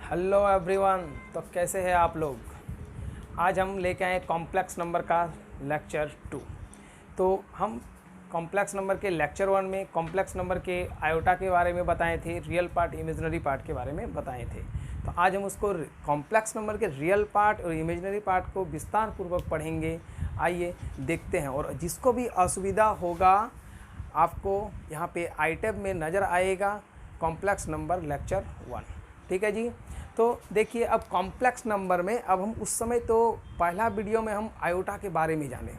Hello everyone. तो कैसे हैं आप लोग। आज हम लेके आए कॉम्प्लेक्स नंबर का लेक्चर 2। तो हम कॉम्प्लेक्स नंबर के लेक्चर 1 में कॉम्प्लेक्स नंबर के आयोटा के बारे में बताए थे, रियल पार्ट इमेजिनरी पार्ट के बारे में बताए थे। तो आज हम उसको कॉम्प्लेक्स नंबर के रियल पार्ट और इमेजिनरी पार्ट को विस्तार पूर्वक पढ़ेंगे। आइए देखते हैं। और जिसको भी असुविधा होगा आपको यहाँ पे आई टैब में नज़र आएगा कॉम्प्लेक्स नंबर लेक्चर 1। ठीक है जी। तो देखिए, अब कॉम्प्लेक्स नंबर में अब हम उस समय तो पहला वीडियो में हम आयोटा के बारे में जाने,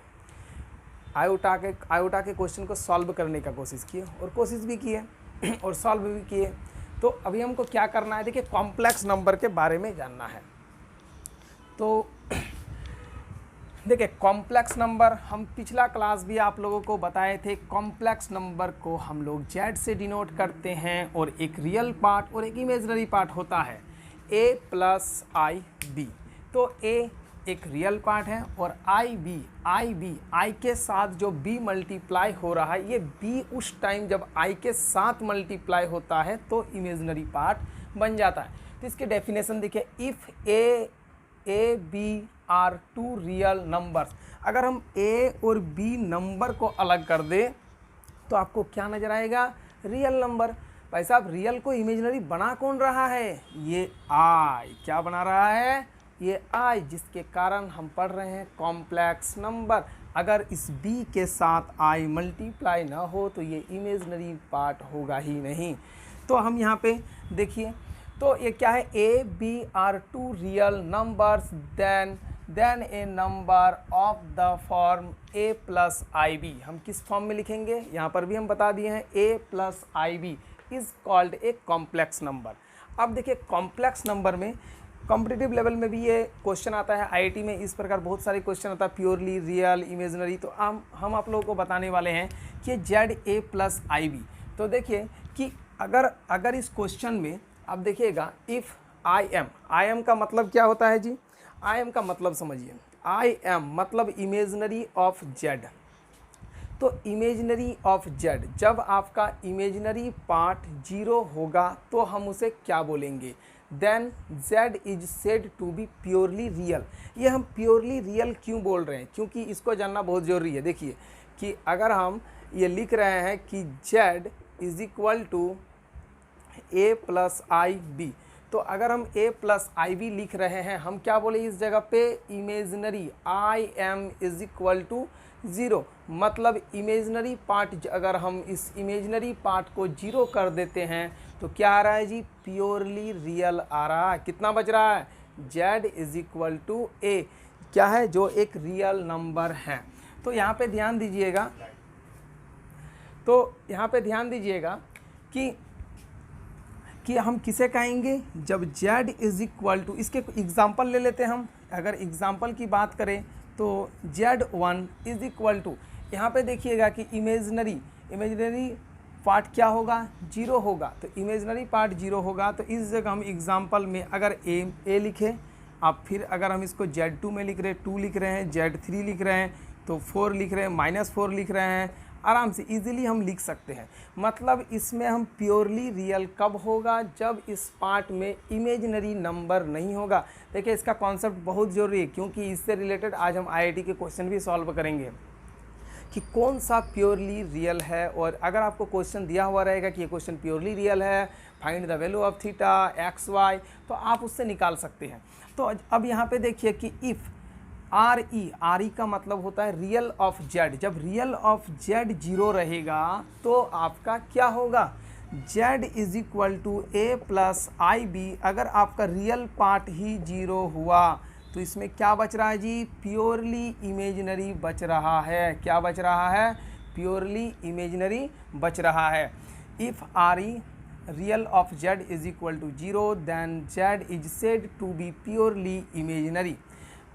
आयोटा के क्वेश्चन को सॉल्व करने का कोशिश किए और कोशिश भी किए और सॉल्व भी किए। तो अभी हमको क्या करना है, देखिए कॉम्प्लेक्स नंबर के बारे में जानना है। तो देखिए कॉम्प्लेक्स नंबर हम पिछला क्लास भी आप लोगों को बताए थे। कॉम्प्लेक्स नंबर को हम लोग जेड से डिनोट करते हैं और एक रियल पार्ट और एक इमेजिनरी पार्ट होता है a प्लस आई बी। तो a एक रियल पार्ट है और आई के साथ जो b मल्टीप्लाई हो रहा है, ये b उस टाइम जब i के साथ मल्टीप्लाई होता है तो इमेजिनरी पार्ट बन जाता है। तो इसके डेफिनेशन देखिए, if A B are two real numbers. अगर हम a और b नंबर को अलग कर दें तो आपको क्या नज़र आएगा, रियल नंबर। भाई साहब, रियल को इमेजिनरी बना कौन रहा है, ये आई। क्या बना रहा है, ये आई, जिसके कारण हम पढ़ रहे हैं कॉम्प्लेक्स नंबर। अगर इस b के साथ आई मल्टीप्लाई ना हो तो ये इमेजिनरी पार्ट होगा ही नहीं। तो हम यहाँ पे देखिए, तो ये क्या है, A B are two real numbers then a number of the form a plus I B. हम किस फॉर्म में लिखेंगे, यहाँ पर भी हम बता दिए हैं, a plus I B is called a complex number. अब देखिए कॉम्प्लेक्स नंबर में कॉम्पिटिटिव लेवल में भी ये क्वेश्चन आता है, आईआईटी में इस प्रकार बहुत सारे क्वेश्चन आता है, प्योरली, रियल, इमेजिनरी। तो हम आप लोगों को बताने वाले हैं कि Z A plus I B. तो देखिए कि अगर इस क्वेश्चन में आप देखिएगा, इफ़ आई एम का मतलब क्या होता है जी, आई एम का मतलब समझिए, आई एम मतलब इमेजिनरी ऑफ जेड। तो इमेजिनरी ऑफ जेड, जब आपका इमेजिनरी पार्ट 0 होगा तो हम उसे क्या बोलेंगे, then Z is said to be purely real. ये हम प्योरली रियल क्यों बोल रहे हैं, क्योंकि इसको जानना बहुत ज़रूरी है। देखिए कि अगर हम ये लिख रहे हैं कि Z is equal to A plus I B, तो अगर हम a प्लस आई बी लिख रहे हैं, हम क्या बोले इस जगह पे, imaginary I M is equal to 0। मतलब इमेजिनरी पार्ट, अगर हम इस इमेजिनरी पार्ट को 0 कर देते हैं तो क्या आ रहा है जी, प्योरली रियल आ रहा है। कितना बच रहा है, z is equal to a, क्या है, जो एक रियल नंबर है। तो यहाँ पे ध्यान दीजिएगा, तो यहाँ पे ध्यान दीजिएगा कि हम किसे कहेंगे, जब z इज इक्वल टू, इसके एग्जाम्पल ले लेते हैं हम। अगर एग्जाम्पल की बात करें तो z1 इज इक्वल टू, यहाँ पे देखिएगा कि इमेजिनरी पार्ट क्या होगा, 0 होगा। तो इमेजिनरी पार्ट 0 होगा, तो इस जगह हम एग्जाम्पल में अगर a लिखें, अब फिर अगर हम इसको z2 में लिख रहे हैं, 2 लिख रहे हैं, z3 लिख रहे हैं, तो 4 लिख रहे हैं, -4 लिख रहे हैं, आराम से इजीली हम लिख सकते हैं। मतलब इसमें हम प्योरली रियल कब होगा, जब इस पार्ट में इमेजिनरी नंबर नहीं होगा। देखिए इसका कॉन्सेप्ट बहुत ज़रूरी है, क्योंकि इससे रिलेटेड आज हम आईआईटी के क्वेश्चन भी सॉल्व करेंगे कि कौन सा प्योरली रियल है। और अगर आपको क्वेश्चन दिया हुआ रहेगा कि ये क्वेश्चन प्योरली रियल है, find the value of theta X Y, तो आप उससे निकाल सकते हैं। तो अब यहाँ पे देखिए कि इफ़ आर ई का मतलब होता है रियल ऑफ जेड। जब रियल ऑफ जेड 0 रहेगा तो आपका क्या होगा, Z is equal to A plus I B. अगर आपका रियल पार्ट ही 0 हुआ तो इसमें क्या बच रहा है जी, प्योरली इमेजिनरी बच रहा है। क्या बच रहा है, प्योरली इमेजिनरी बच रहा है। If R E real of Z is equal to 0 then Z is said to be purely imaginary.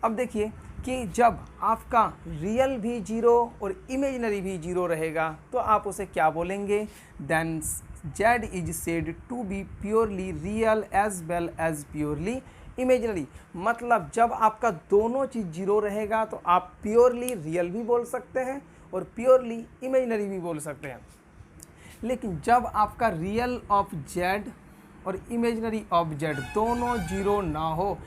अब देखिए कि जब आपका रियल भी 0 और इमेजिनरी भी 0 रहेगा तो आप उसे क्या बोलेंगे, then Z is said to be purely real as well as purely imaginary. मतलब जब आपका दोनों चीज़ 0 रहेगा तो आप प्योरली रियल भी बोल सकते हैं और प्योरली इमेजिनरी भी बोल सकते हैं। लेकिन जब आपका रियल ऑफ जेड और इमेजनरी ऑफ जेड दोनों जीरो ना हो,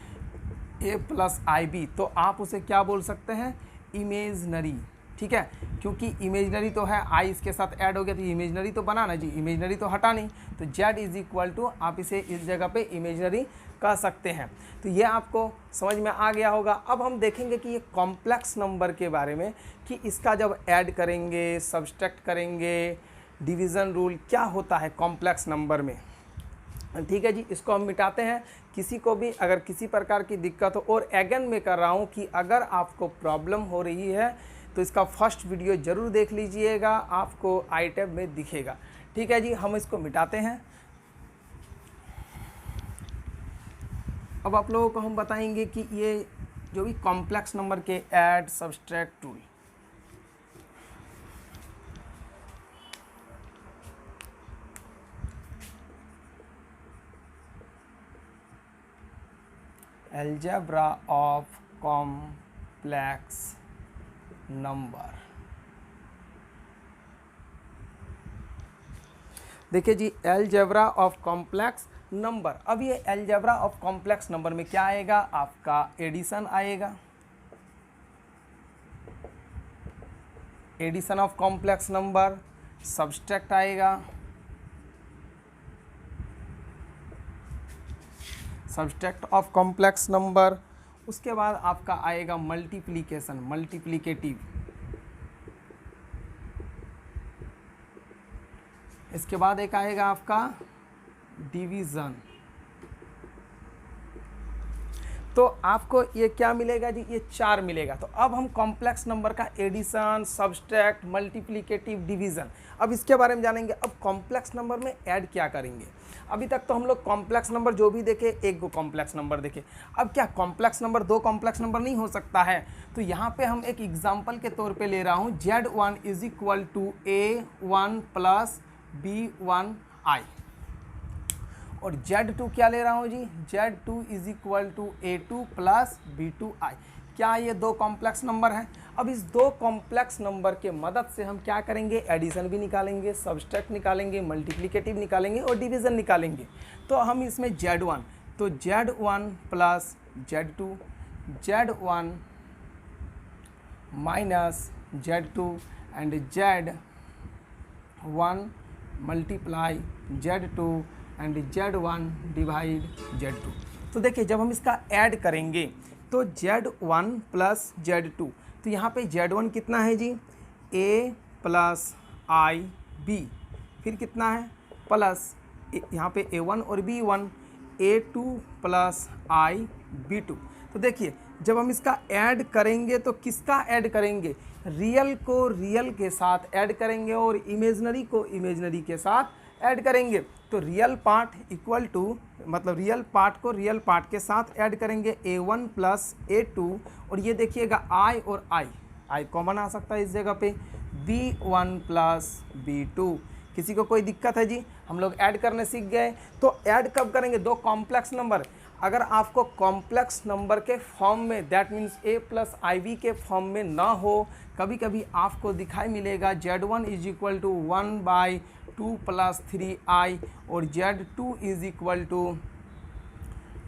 ए प्लस आई बी, तो आप उसे क्या बोल सकते हैं, इमेजनरी। ठीक है, क्योंकि इमेजनरी तो है, आई इसके साथ ऐड हो गया तो इमेजनरी तो बना ना जी, इमेजनरी तो हटा नहीं, तो जेड इज इक्वल टू आप इसे इस जगह पे इमेजनरी कह सकते हैं। तो ये आपको समझ में आ गया होगा। अब हम देखेंगे कि ये कॉम्प्लेक्स नंबर के बारे में कि इसका जब ऐड करेंगे, सब्सट्रैक्ट करेंगे, डिवीज़न रूल क्या होता है कॉम्प्लेक्स नंबर में। ठीक है जी, इसको हम मिटाते हैं। किसी को भी अगर किसी प्रकार की दिक्कत हो, और अगेन मैं कर रहा हूँ कि अगर आपको प्रॉब्लम हो रही है तो इसका फर्स्ट वीडियो ज़रूर देख लीजिएगा, आपको आई टैब में दिखेगा। ठीक है जी, हम इसको मिटाते हैं। अब आप लोगों को हम बताएंगे कि ये जो भी कॉम्प्लेक्स नंबर के add subtract tool, algebra of complex number. देखिए जी, अलजेब्रा ऑफ कॉम्प्लेक्स नंबर। अब ये अलजेब्रा ऑफ कॉम्प्लेक्स नंबर में क्या आएगा, आपका एडिशन आएगा, addition of complex number, subtract आएगा, सब्सट्रैक्ट ऑफ कॉम्प्लेक्स नंबर, उसके बाद आपका आएगा मल्टीप्लिकेशन, मल्टीप्लिकेटिव, इसके बाद एक आएगा आपका डिवीज़न। तो आपको ये क्या मिलेगा जी, ये 4 मिलेगा। तो अब हम कॉम्प्लेक्स नंबर का एडिशन, सब्सट्रैक्ट, मल्टीप्लिकेटिव, डिवीज़न, अब इसके बारे में जानेंगे। अब कॉम्प्लेक्स नंबर में ऐड क्या करेंगे। अभी तक तो हम लोग कॉम्प्लेक्स नंबर जो भी देखे, एक को कॉम्प्लेक्स नंबर देखे। अब क्या कॉम्प्लेक्स नंबर दो कॉम्प्लेक्स नंबर नहीं हो सकता है, तो यहाँ पे हम एक एग्जाम्पल के तौर पे ले रहा हूँ, Z1 is equal to A1 plus B1I, और Z2 क्या ले रहा हूँ जी, Z2 is equal to A2 plus B2I। क्या ये दो कॉम्प्लेक्स नंबर हैं। अब इस दो कॉम्प्लेक्स नंबर के मदद से हम क्या करेंगे, एडिशन भी निकालेंगे, सब्सट्रैक्ट निकालेंगे, मल्टीप्लिकेटिव निकालेंगे और डिवीज़न निकालेंगे। तो हम इसमें Z1, तो Z1 plus Z2, Z1 minus Z2 and Z1 multiply Z2 and Z1 divide Z2। तो देखिए, जब हम इसका ऐड करेंगे तो Z1 प्लस Z2, तो यहाँ पे Z1 कितना है जी, A प्लस आई बी, फिर कितना है प्लस यहाँ पे A1 और B1, A2 प्लस आई B2। तो देखिए, जब हम इसका ऐड करेंगे तो किसका ऐड करेंगे, रियल को रियल के साथ ऐड करेंगे और इमेजनरी को इमेजनरी के साथ ऐड करेंगे। तो रियल पार्ट इक्वल टू, मतलब रियल पार्ट को रियल पार्ट के साथ ऐड करेंगे, A1 प्लस A2, और ये देखिएगा I और I कॉमन आ सकता है इस जगह पे, B1 प्लस B2। किसी को कोई दिक्कत है जी, हम लोग ऐड करने सीख गए। तो ऐड कब करेंगे, दो कॉम्प्लेक्स नंबर। अगर आपको कॉम्प्लेक्स नंबर के फॉर्म में, that means A plus IB के फॉर्म में ना हो, कभी कभी आपको दिखाई मिलेगा Z1 is equal to 1/2 plus 3I और Z2 is equal to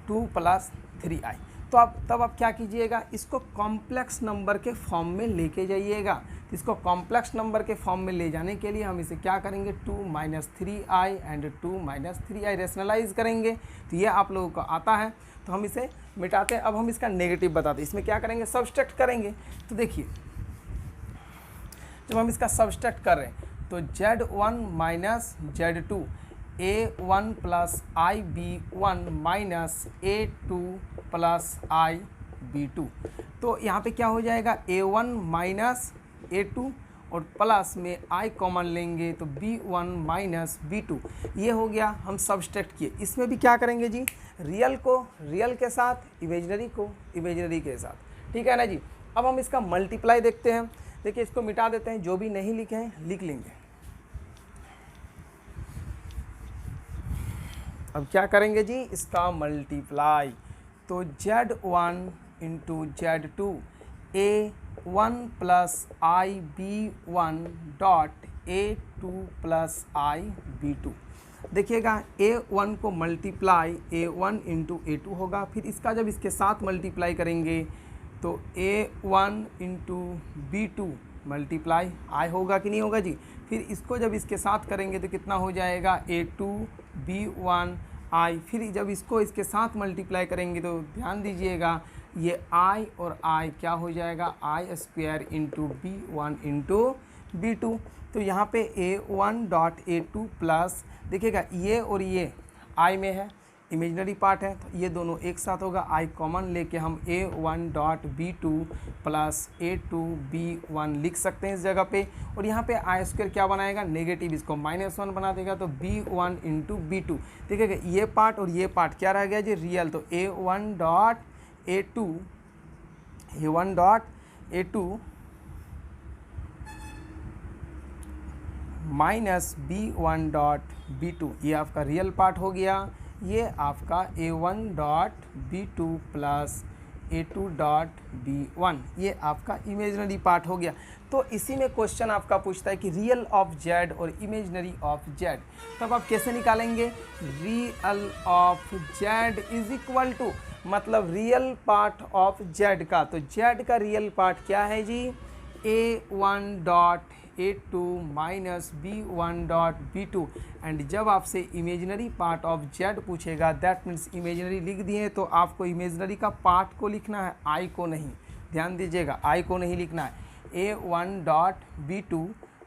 2 plus 3I। तो आप तब आप क्या कीजिएगा, इसको कॉम्प्लेक्स नंबर के फॉर्म में लेके जाइएगा। इसको कॉम्प्लेक्स नंबर के फॉर्म में ले जाने के लिए हम इसे क्या करेंगे, 2 minus 3I and 2 minus 3I rationalise करेंगे। तो ये आप लोगों को आता है, तो हम इसे मिटाते हैं। अब हम इसका नेगेटिव बताते हैं, इसमें क्या करेंगे, सब्सट्रैक्ट करेंगे। तो देखिए, जब हम इसका सब्सट्रैक्ट कर रहे हैं तो Z1 minus Z2, A1 plus IB1 minus A2 plus IB2। तो यहाँ पे क्या हो जाएगा, A1 माइनस A2 और प्लस में I कॉमन लेंगे तो B1 माइनस B2। ये हो गया, हम सब्सट्रैक्ट किए। इसमें भी क्या करेंगे जी, रियल को रियल के साथ, इमेजनरी को इमेजनरी के साथ। ठीक है ना जी। अब हम इसका मल्टीप्लाई देखते हैं। देखिए, इसको मिटा देते हैं, जो भी नहीं लिखे हैं लिख लेंगे। अब क्या करेंगे जी, इसका मल्टीप्लाई। तो Z1 into Z2, A1 plus IB1 dot A2 plus IB2। देखिएगा A1 को मल्टीप्लाई A1 इंटू A2 होगा, फिर इसका जब इसके साथ मल्टीप्लाई करेंगे तो A1 into B2 multiply I होगा कि नहीं होगा जी। फिर इसको जब इसके साथ करेंगे तो कितना हो जाएगा A2 B1 I। फिर जब इसको इसके साथ मल्टीप्लाई करेंगे तो ध्यान दीजिएगा ये I और I क्या हो जाएगा I square into B1 into B2। तो यहाँ पे A1 डॉट A2 प्लस देखिएगा ये और ये I में है, इमेजनरी पार्ट है, तो ये दोनों एक साथ होगा, I कॉमन लेके हम A1 dot B2 plus A2 B1 लिख सकते हैं इस जगह पे। और यहाँ पे I स्क्वायर क्या बनाएगा नेगेटिव, इसको -1 बना देगा तो B1 इंटू B2। देखिएगा ये पार्ट और ये पार्ट क्या रह गया जी रियल, तो A1 dot A2 minus B1 dot B2 ये आपका रियल पार्ट हो गया। ये आपका A1 dot B2 plus A2 dot B1 ये आपका इमेजनरी पार्ट हो गया। तो इसी में क्वेश्चन आपका पूछता है कि रियल ऑफ Z और इमेजनरी ऑफ Z, तब आप कैसे निकालेंगे। Real of Z is equal to मतलब रियल पार्ट ऑफ Z का, तो Z का रियल पार्ट क्या है जी A1 dot A2 minus B1 dot B2। And जब आपसे इमेजनरी पार्ट ऑफ Z पूछेगा दैट मीन्स इमेजनरी लिख दिए तो आपको इमेजनरी का पार्ट को लिखना है, I को नहीं। ध्यान दीजिएगा I को नहीं लिखना है। A1 dot B2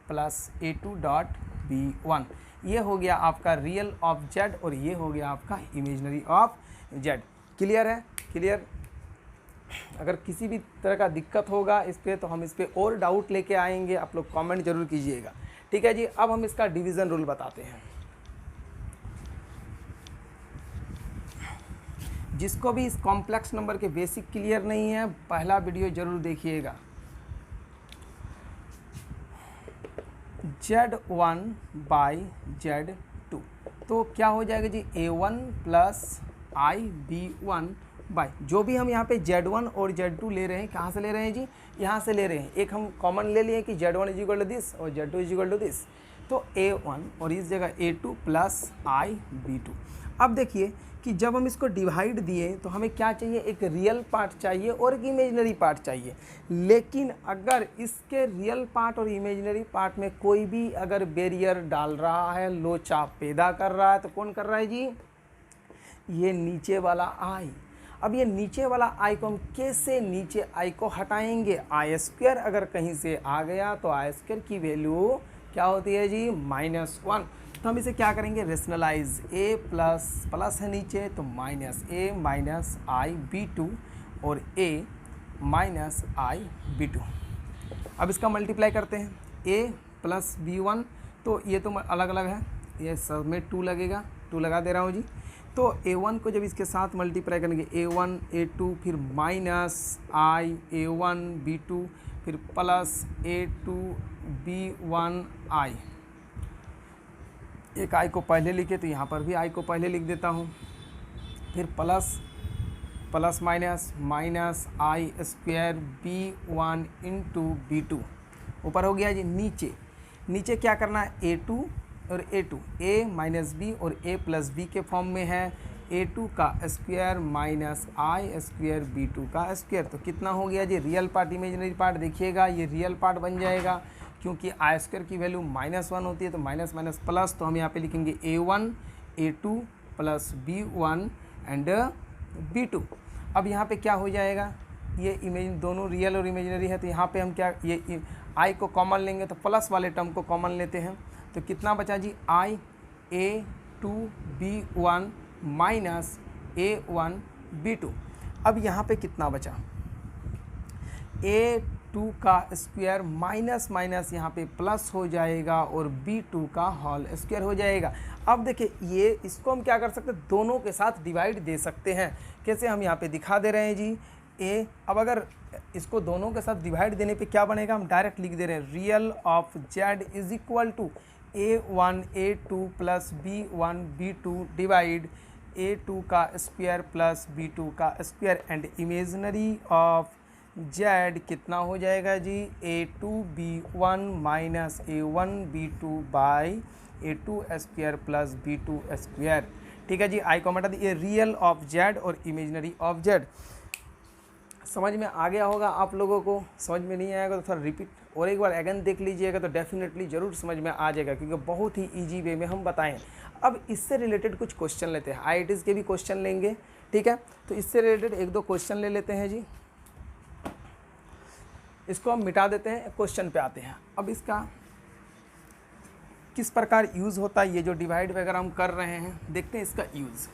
plus A2 dot B1 ये हो गया आपका रियल ऑफ Z और ये हो गया आपका इमेजनरी ऑफ Z। क्लियर है, क्लियर। अगर किसी भी तरह का दिक्कत होगा इस पर तो हम इस पर और डाउट लेके आएंगे, आप लोग कमेंट जरूर कीजिएगा। ठीक है जी। अब हम इसका डिवीज़न रूल बताते हैं। जिसको भी इस कॉम्प्लेक्स नंबर के बेसिक क्लियर नहीं है पहला वीडियो जरूर देखिएगा। Z1 बाई Z2 तो क्या हो जाएगा जी A1 प्लस IB1 बाई जो भी हम यहाँ पे Z1 और Z2 ले रहे हैं, कहाँ से ले रहे हैं जी यहाँ से ले रहे हैं। एक हम कॉमन ले लिए कि Z1 is equal to this और Z2 is equal to this, तो A1 और इस जगह A2 प्लस IB2। अब देखिए कि जब हम इसको डिवाइड दिए तो हमें क्या चाहिए, एक रियल पार्ट चाहिए और एक इमेजनरी पार्ट चाहिए। लेकिन अगर इसके रियल पार्ट और इमेजनरी पार्ट में कोई भी अगर बैरियर डाल रहा है, लोचा पैदा कर रहा है, तो कौन कर रहा है जी ये नीचे वाला I। अब ये नीचे वाला I को हम कैसे नीचे I को हटाएंगे, I स्क्वायर अगर कहीं से आ गया तो I स्क्वायर की वैल्यू क्या होती है जी -1। तो हम इसे क्या करेंगे रेशनलाइज, A प्लस प्लस है नीचे तो माइनस A माइनस IB2 और A माइनस IB2। अब इसका मल्टीप्लाई करते हैं A प्लस B1, तो ये तो अलग अलग है, ये सब में 2 लगेगा, 2 लगा दे रहा हूँ जी। तो A1 को जब इसके साथ मल्टीप्लाई करेंगे A1 A2 फिर माइनस I A1 B2 फिर प्लस A2 B1 I। एक I को पहले लिखे तो यहाँ पर भी I को पहले लिख देता हूँ, फिर plus plus minus minus I square B1 into B2 ऊपर हो गया जी। नीचे नीचे क्या करना है A2 और A2 A माइनस B और A प्लस B के फॉर्म में है, A2 का square minus I square B2 का स्क्वायर। तो कितना हो गया जी रियल पार्ट इमेजनरी पार्ट, देखिएगा ये रियल पार्ट बन जाएगा क्योंकि I स्क्वायर की वैल्यू -1 होती है तो माइनस माइनस प्लस, तो हम यहाँ पे लिखेंगे A1 A2 plus B1 and B2। अब यहाँ पे क्या हो जाएगा, ये इमेज दोनों रियल और इमेजनरी है तो यहाँ पे हम क्या ये I को कॉमन लेंगे तो प्लस वाले टर्म को कॉमन लेते हैं, तो कितना बचा जी I A2 B1 minus A1 B2। अब यहाँ पे कितना बचा A2 का स्क्वायर माइनस माइनस यहाँ पे प्लस हो जाएगा और B2 का होल स्क्वायर हो जाएगा। अब देखिए ये इसको हम क्या कर सकते हैं, दोनों के साथ डिवाइड दे सकते हैं। कैसे, हम यहाँ पे दिखा दे रहे हैं जी A। अब अगर इसको दोनों के साथ डिवाइड देने पे क्या बनेगा, हम डायरेक्ट लिख दे रहे हैं real of Z is equal to A1 A2 plus B1 B2 divide A2 का स्क्वायर प्लस B2 का square and imaginary of Z कितना हो जाएगा जी A2 B1 minus A1 B2 by a2 plus b2। ठीक है जी, आई को हटा दिए। रियल ऑफ जेड और इमेजनरी ऑफ जेड समझ में आ गया होगा आप लोगों को। समझ में नहीं आएगा तो थोड़ा रिपीट और एक बार अगेन देख लीजिएगा तो डेफिनेटली ज़रूर समझ में आ जाएगा, क्योंकि बहुत ही इजी वे में हम बताएं। अब इससे रिलेटेड कुछ क्वेश्चन लेते हैं, IITs के भी क्वेश्चन लेंगे। ठीक है, तो इससे रिलेटेड एक दो क्वेश्चन ले लेते हैं जी। इसको हम मिटा देते हैं, क्वेश्चन पे आते हैं। अब इसका किस प्रकार यूज़ होता है, ये जो डिवाइड वगैरह हम कर रहे हैं, देखते हैं इसका यूज़।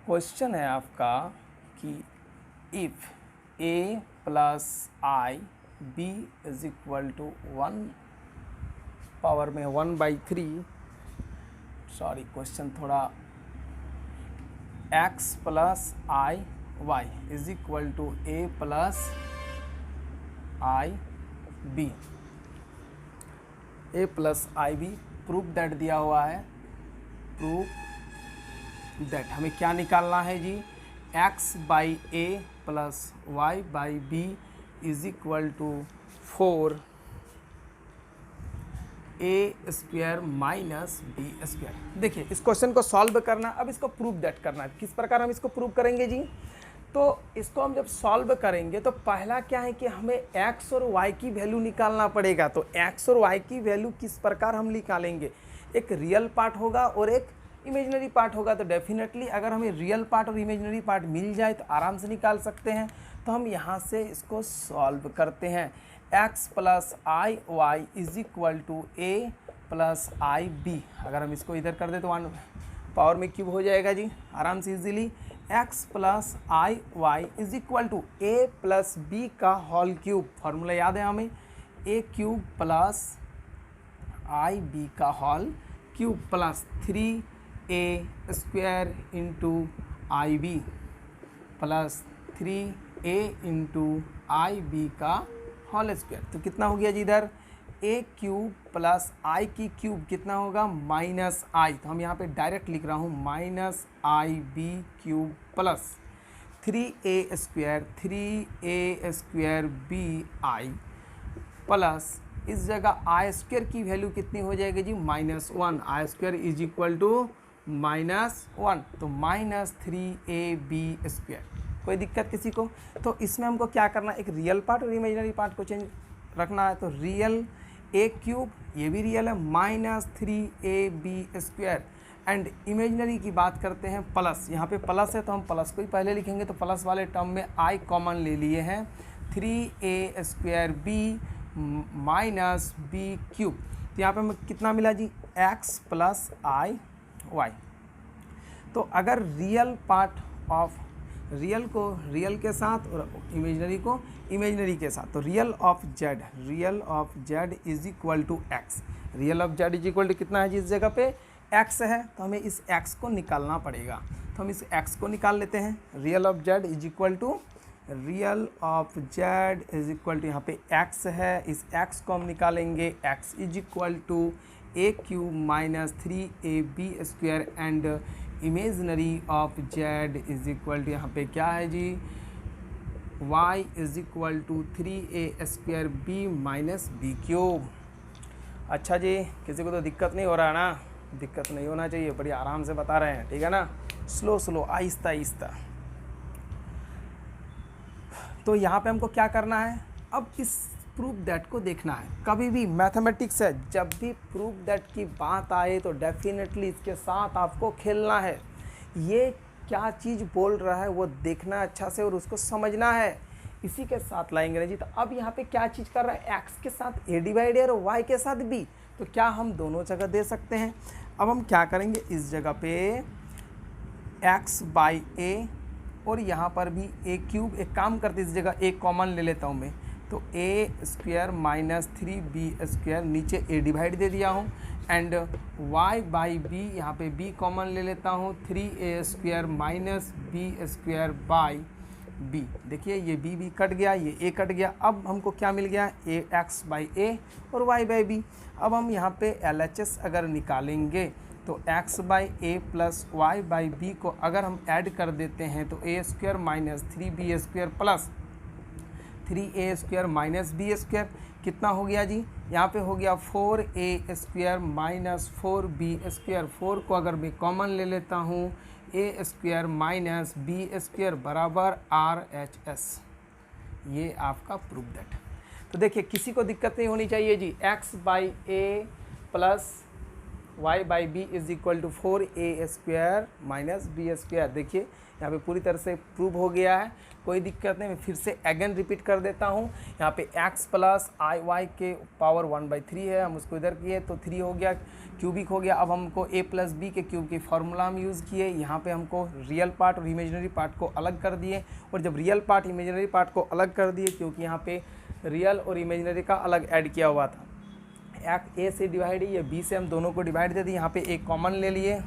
क्वेश्चन है आपका कि if a plus I b is equal to 1 power में 1/3, सॉरी क्वेश्चन थोड़ा, x plus I y is equal to a plus I b, a plus I B, proof that दिया हुआ है। प्रूफ दैट हमें क्या निकालना है जी, x by A plus Y by B is equal to 4 a square minus B square. देखिए इस क्वेश्चन को सॉल्व करना, अब इसको प्रूफ दैट करना है। किस प्रकार हम इसको प्रूव करेंगे जी, तो इसको हम जब सॉल्व करेंगे तो पहला क्या है कि हमें x और y की वैल्यू निकालना पड़ेगा। तो x और y की वैल्यू किस प्रकार हम निकालेंगे, एक रियल पार्ट होगा और एक इमेजिनरी पार्ट होगा। तो डेफिनेटली अगर हमें रियल पार्ट और इमेजिनरी पार्ट मिल जाए तो आराम से निकाल सकते हैं। तो हम यहाँ से इसको सॉल्व करते हैं। x plus I Y is equal to A plus I B, अगर हम इसको इधर कर दे तो 1 पावर में क्यूब हो जाएगा जी आराम से easily. x plus I Y is equal to A plus B का होल क्यूब, फार्मूला याद है हमें, A cube plus I B का whole cube plus 3a square into I B plus 3a into I B का whole square. तो कितना हो गया जी इधर, a क्यूब प्लस आई की क्यूब कितना होगा, माइनस आई। तो हम यहाँ पे डायरेक्ट लिख रहा हूँ minus i b cube plus 3a square b i plus इस जगह आई स्क्वायर की वैल्यू कितनी हो जाएगी जी, -1। I square is equal to -1, तो -3ab स्क्वायर। कोई दिक्कत किसी को? तो इसमें हमको क्या करना है, एक रियल पार्ट और इमेजिनरी पार्ट को चेंज रखना है। तो रियल a क्यूब, ये भी रियल है, -3ab स्क्वायर। एंड इमेजिनरी की बात करते हैं प्लस, यहाँ पे प्लस है तो हम प्लस को ही पहले लिखेंगे। तो प्लस वाले टर्म में i कॉमन ले लिए हैं, 3a square b minus b cube. तो यहाँ पे हमें कितना मिला जी, x प्लस आई वाई। तो अगर रियल पार्ट ऑफ रियल को रियल के साथ और इमेजिनरी को इमेजिनरी के साथ, तो real of Z is equal to x. Real of Z is equal to कितना है जी, इस जगह पे x है, तो हमें इस x को निकालना पड़ेगा। तो हम इस x को निकाल लेते हैं। Real of Z is equal to यहाँ पे x है, इस x को हम निकालेंगे, x is equal to a cube minus 3ab square and imaginary of Z is equal to यहाँ पे क्या है जी, y is equal to 3a square b minus b cube. अच्छा जी, किसी को तो दिक्कत नहीं हो रहा ना, दिक्कत नहीं होना चाहिए, बड़ी आराम से बता रहे हैं, ठीक है ना, स्लो आहिस्ता आहिस्ता। तो यहाँ पे हमको क्या करना है, अब इस प्रूफ दैट को देखना है। कभी भी मैथमेटिक्स है, जब भी प्रूफ दैट की बात आए तो डेफिनेटली इसके साथ आपको खेलना है। ये क्या चीज़ बोल रहा है वो देखना अच्छा से और उसको समझना है, इसी के साथ लाएंगे ना जी। तो अब यहाँ पे क्या चीज़ कर रहा है, x के साथ a डिवाइड है और y के साथ b, तो क्या हम दोनों जगह दे सकते हैं। अब हम क्या करेंगे, इस जगह पे x बाई a और यहाँ पर भी a क्यूब, एक काम करते इस जगह a कॉमन ले लेता हूँ मैं, तो a square minus 3b square, नीचे a डिवाइड दे दिया हूँ, एंड y बाई b, यहाँ पे b कॉमन ले लेता हूँ, 3a square minus b square by b। देखिए ये b कट गया, ये a कट गया। अब हमको क्या मिल गया, x बाई a और y बाई b। अब हम यहाँ पे LHS अगर निकालेंगे तो x by a plus y by b को अगर हम ऐड कर देते हैं तो a square minus 3b square plus 3a² minus B square कितना हो गया जी, यहाँ पे हो गया 4a² माइनस 4b²। 4 को अगर मैं कॉमन ले लेता हूँ, a² माइनस b² बराबर RHS। ये आपका प्रूफ दैट। तो देखिए किसी को दिक्कत नहीं होनी चाहिए जी। x/a plus y/b is equal to 4a² minus b²। देखिए यहाँ पे पूरी तरह से प्रूव हो गया है, कोई दिक्कत नहीं। मैं फिर से अगेन रिपीट कर देता हूँ। यहाँ पे x प्लस y के पावर 1/3 है, हम उसको इधर किए तो 3 हो गया, क्यूबिक हो गया। अब हमको a प्लस बी के क्यूब की फार्मूला हम यूज़ किए। यहाँ पे हमको रियल पार्ट और इमेजिनरी पार्ट को अलग कर दिए, और जब रियल पार्ट इमेजिनरी पार्ट को अलग कर दिए, क्योंकि यहाँ पे रियल और इमेजिनरी का अलग ऐड किया हुआ था, a से डिवाइड है, ये b से हम दोनों को डिवाइड दे दिए। यहाँ पे a कॉमन ले लिए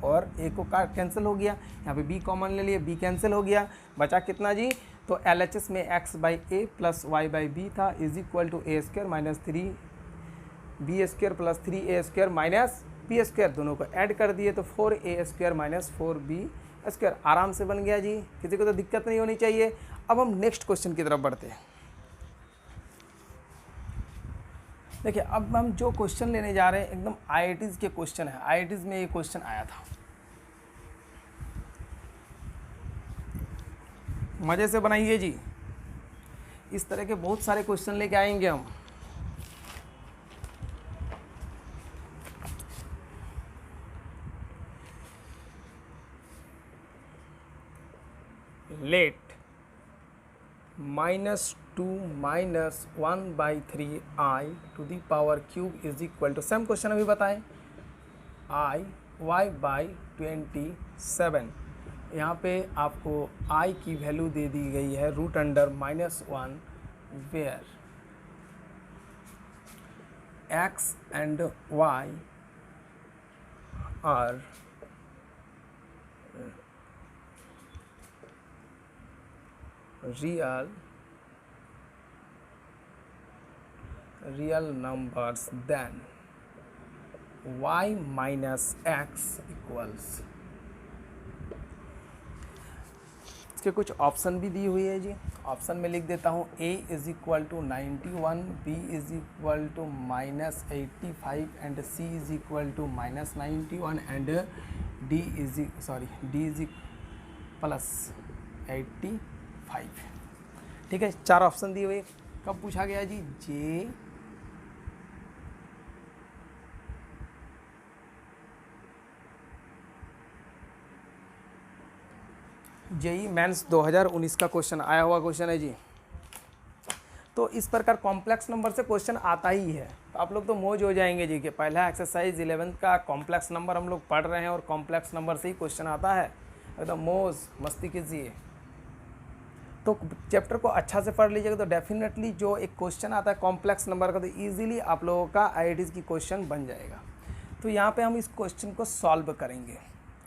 और a को कैंसिल हो गया, यहाँ पे b कॉमन ले लिए, b कैंसिल हो गया, बचा कितना जी। तो LHS में x/a प्लस y/b था is equal to a² minus 3b² plus 3a² minus b²। दोनों को ऐड कर दिए तो 4a² माइनस 4b²। आराम से बन गया जी, किसी को तो दिक्कत नहीं होनी चाहिए। अब हम नेक्स्ट क्वेश्चन की तरफ बढ़ते हैं। देखिए अब हम जो क्वेश्चन लेने जा रहे हैं एकदम IITs के क्वेश्चन है। IITs में ये क्वेश्चन आया था, मज़े से बनाइए जी। इस तरह के बहुत सारे क्वेश्चन लेके आएंगे हम। Let -2 minus 1/3i to the power cube is equal to, same question अभी बताएं, y/27। यहाँ पे आपको i की वैल्यू दे दी गई है √(-1), where x and y are real numbers, then y minus x equals. इसके कुछ ऑप्शन भी दी हुई है जी। ऑप्शन में लिख देता हूँ, a is equal to 91, b is equal to -85 and c is equal to -91 and d is plus 85। ठीक है, 4 ऑप्शन दिए हुए। कब पूछा गया जी, जेई मेंस 2019 का क्वेश्चन आया हुआ क्वेश्चन है जी। तो इस प्रकार कॉम्प्लेक्स नंबर से क्वेश्चन आता ही है, तो आप लोग तो मौज हो जाएंगे जी कि पहला एक्सरसाइज 11th का कॉम्प्लेक्स नंबर हम लोग पढ़ रहे हैं और कॉम्प्लेक्स नंबर से ही क्वेश्चन आता है। एकदम मौज मस्ती कीजिए। तो चैप्टर को अच्छा से पढ़ लीजिएगा तो डेफिनेटली जो एक क्वेश्चन आता है कॉम्प्लेक्स नंबर का, तो ईजिली आप लोगों का IITs की क्वेश्चन बन जाएगा। तो यहाँ पे हम इस क्वेश्चन को सॉल्व करेंगे।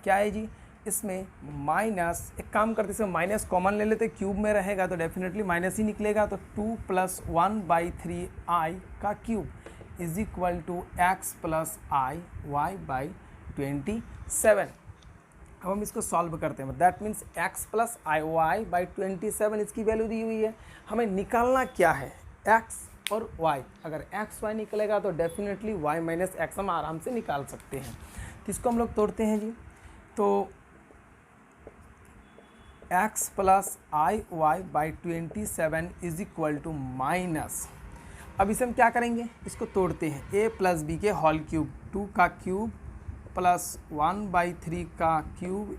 क्या है जी, इसमें माइनस, एक काम करते इसमें माइनस कॉमन ले लेते, क्यूब में रहेगा तो डेफिनेटली माइनस ही निकलेगा। तो 2 + 1/3i का cube is equal to x plus i y/27। अब हम इसको सॉल्व करते हैं। That means x plus i y/27 इसकी वैल्यू दी हुई है। हमें निकालना क्या है, x और y। अगर x y निकलेगा तो डेफिनेटली y माइनस x हम आराम से निकाल सकते हैं। तो इसको हम लोग तोड़ते हैं जी। तो x plus i y/27 is equal to minus, अब इसे हम क्या करेंगे, इसको तोड़ते हैं। a प्लस बी के होल क्यूब, 2 का क्यूब प्लस 1/3 का क्यूब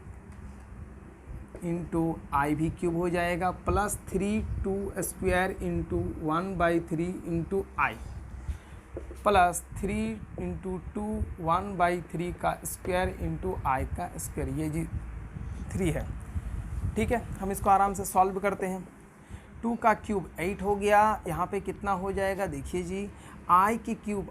इंटू आई भी क्यूब हो जाएगा, प्लस 3² इंटू 1/3 इंटू आई, प्लस 3 इंटू 2 1/3 का स्क्वायर इंटू आई का स्क्वायर, ये जी 3 है। ठीक है, हम इसको आराम से सॉल्व करते हैं। 2 का क्यूब 8 हो गया, यहाँ पे कितना हो जाएगा देखिए जी, आई के क्यूब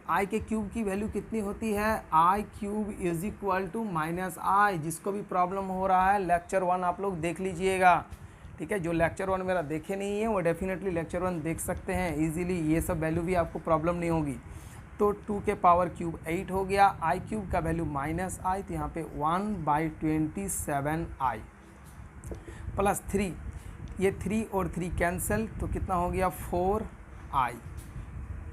की वैल्यू कितनी होती है, I cube is equal to minus I. जिसको भी प्रॉब्लम हो रहा है लेक्चर 1 आप लोग देख लीजिएगा। ठीक है, जो लेक्चर 1 मेरा देखे नहीं है वो डेफिनेटली लेक्चर 1 देख सकते हैं इजीली, ये सब वैल्यू भी आपको प्रॉब्लम नहीं होगी। तो 2 के पावर क्यूब 8 हो गया, आई क्यूब का वैल्यू माइनस आई, तो यहाँ पे 1/27 आई प्लस 3, ये 3 और 3 कैंसिल, तो कितना हो गया 4i